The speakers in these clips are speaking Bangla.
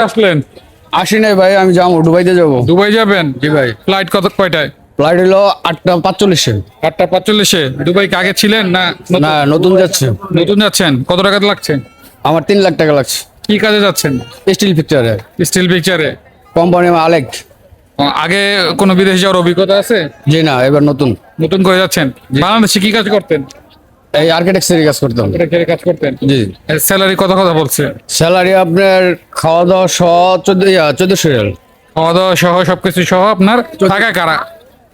আসলেন? আসি নাই ভাই, আমি যাবো দুবাইতে যাবো। দুবাই যাবেন? জি ভাই। ফ্লাইট কয়টায়? ফ্লাইট হলো 8:45-এ। 8:45-এ। দুবাই কি আগে ছিলেন না না, নতুন যাচ্ছে। নতুন যাচ্ছেন? কত টাকা লাগছে? আমার 3 লাখ টাকা লাগছে। কি কাজে যাচ্ছেন? স্টিল পিকচারে, স্টিল পিকচারে। কোম্পানি আলেক। আগে কোনো বিদেশ যাওয়ার অভিজ্ঞতা আছে? জি না, এবার নতুন। নতুন করে যাচ্ছেন? বাংলাদেশে কি কাজ করতেন? এই আর্কিটেকচারের কাজ করতাম। এটা কে কাজ করতেন? জি। স্যালারি কথা বলছে? স্যালারি আপনার খাওয়া দাওয়া সহ 1400 রিয়াল। খাওয়া দাওয়া সহ সবকিছু সহ আপনার থাকা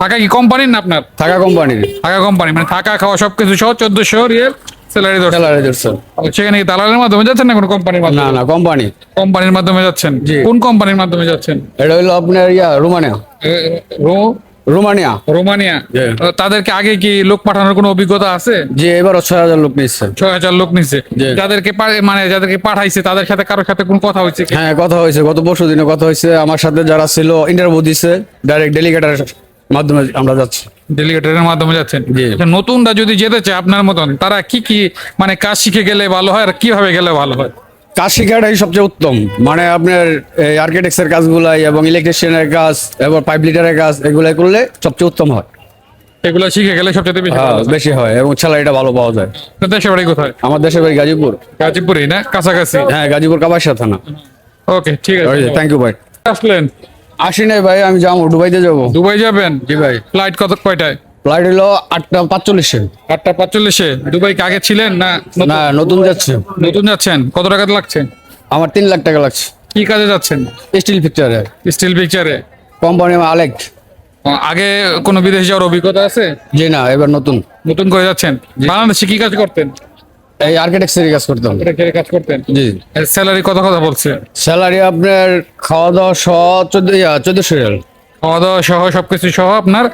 থাকা কি কোম্পানির না আপনার? থাকা কোম্পানির। থাকা কোম্পানি মানে থাকা খাওয়া সবকিছু সহ 1400 রিয়াল স্যালারি ধরছে। স্যালারি ধরছে। সেখানে কি দালালের মাধ্যমে যাচ্ছেন না কোনো কোম্পানির না মাধ্যমে? না, কোম্পানি। কোম্পানির মাধ্যমে যাচ্ছেন? জি। কোন কোম্পানির মাধ্যমে যাচ্ছেন? এটা হইলো আপনার রোমানিয়া। রোমানিয়া। রোমানিয়া। জি। তাদেরকে আগে কি লোক পাঠানোর কোনো অভিজ্ঞতা আছে? যে এবার 6,000 লোক নিচ্ছে। 6,000 লোক নিছে। জি। যাদেরকে পাঠাইছে তাদের সাথে কারোর সাথে কোনো কথা হয়েছে কি? হ্যাঁ, কথা হয়েছে, গত পরশু দিনে কথা হয়েছে। আমার সাথে যারা ছিল ইন্টারভিউ দিছে, ডাইরেক্ট ডেলিগেটের মাধ্যমে আমরা যাচ্ছি। ডেলিগেটের মাধ্যমে যাচ্ছেন? জি। আচ্ছা, নতুনরা যদি যেতে চায় আপনার মতন, তারা কি মানে কাজ শিখে গেলে ভালো হয় আর কিভাবে গেলে ভালো হয়? কাজ শেখাটাই সবচেয়ে উত্তম। মানে আপনার এই আর্কিটেক্টের কাজগুলাই এবং ইলেকট্রিশিয়ানের কাজ এবং পাইপ লিটারের কাজ এগুলাই করলে সবচেয়ে উত্তম হয়। এগুলো শিখে গেলে সবচেয়ে বেশি হ্যাঁ, ভালো হয়। বেশি হয় এবং স্যালারিটা ভালো পাওয়া যায়। আপনার দেশের বাড়ি কোথায়? আমার দেশের বাড়ি গাজীপুর। গাজীপুরেই না, কাছাকাছি? হ্যাঁ, গাজীপুর কাপাসিয়া থানা। ওকে, ঠিক আছে। থ্যাংক ইউ ভাই। আসলেন? আসি নাই ভাই, আমি যাবো দুবাইতে যাবো। দুবাই যাবেন? জি ভাই। ফ্লাইট কয়টায়? ফ্লাইট হলো 8:45-এ। 8:45-এ। দুবাই কি আগে ছিলেন না না, নতুন যাচ্ছে। নতুন যাচ্ছেন? কত টাকা লাগছে? আমার 3 লাখ টাকা লাগছে। কি কাজে যাচ্ছেন? স্টিল পিকচারে, স্টিল পিকচারে। কোম্পানি আলেক। আগে কোনো বিদেশ যাওয়ার অভিজ্ঞতা আছে? জি না, এবার নতুন। নতুন করে যাচ্ছেন? বাংলাদেশে কি কাজ করতেন? এই আর্কিটেকচারের কাজ করতাম। এটা কে কাজ করতেন? জি। স্যালারি কথা বলছে? স্যালারি আপনার খাওয়া দাওয়া সহ 1400 রিয়াল। খাওয়া দাওয়া সহ সবকিছু সহ আপনার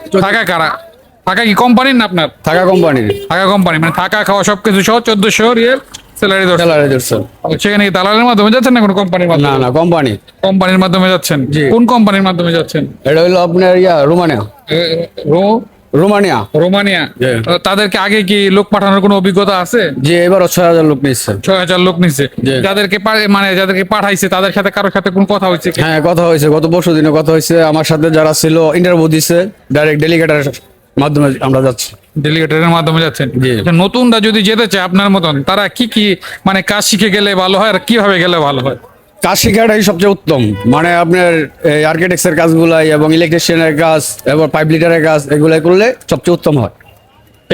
থাকা কি কোম্পানির না আপনার? থাকা কোম্পানির। থাকা কোম্পানি মানে থাকা খাওয়া সবকিছু সহ 1400 রিয়াল স্যালারি ধরছে। স্যালারি ধরছে। সেখানে কি দালালের মাধ্যমে যাচ্ছেন না কোনো কোম্পানির না মাধ্যমে? না, কোম্পানি। কোম্পানির মাধ্যমে যাচ্ছেন? জি। কোন কোম্পানির মাধ্যমে যাচ্ছেন? এটা হইলো আপনার রোমানিয়া। রোমানিয়া। রোমানিয়া। জি। তাদেরকে আগে কি লোক পাঠানোর কোনো অভিজ্ঞতা আছে? যে এবার 6,000 লোক নিচ্ছে। 6,000 লোক নিছে। জি। যাদেরকে পাঠাইছে তাদের সাথে কারোর সাথে কোনো কথা হয়েছে কি? হ্যাঁ, কথা হয়েছে, গত পরশু দিনে কথা হয়েছে। আমার সাথে যারা ছিল ইন্টারভিউ দিছে, ডাইরেক্ট ডেলিগেটের মাধ্যমে আমরা যাচ্ছি। ডেলিগেটের মাধ্যমে যাচ্ছেন? জি। আচ্ছা, নতুনরা যদি যেতে চায় আপনার মতন, তারা কি মানে কাজ শিখে গেলে ভালো হয় আর কিভাবে গেলে ভালো হয়? কাজ শেখাটাই সবচেয়ে উত্তম। মানে আপনার এই আর্কিটেক্টের কাজগুলাই এবং ইলেকট্রিশিয়ানের কাজ এবং পাইপ লিটারের কাজ এগুলাই করলে সবচেয়ে উত্তম হয়।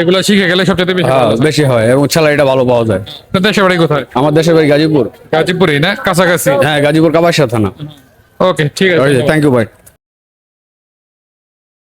এগুলো শিখে গেলে সবচেয়ে বেশি হ্যাঁ, ভালো হয়। বেশি হয় এবং স্যালারিটা ভালো পাওয়া যায়। আপনার দেশের বাড়ি কোথায়? আমার দেশের বাড়ি গাজীপুর। গাজীপুরেই না, কাছাকাছি? হ্যাঁ, গাজীপুর কাপাসিয়া থানা। ওকে, ঠিক আছে। থ্যাংক ইউ ভাই।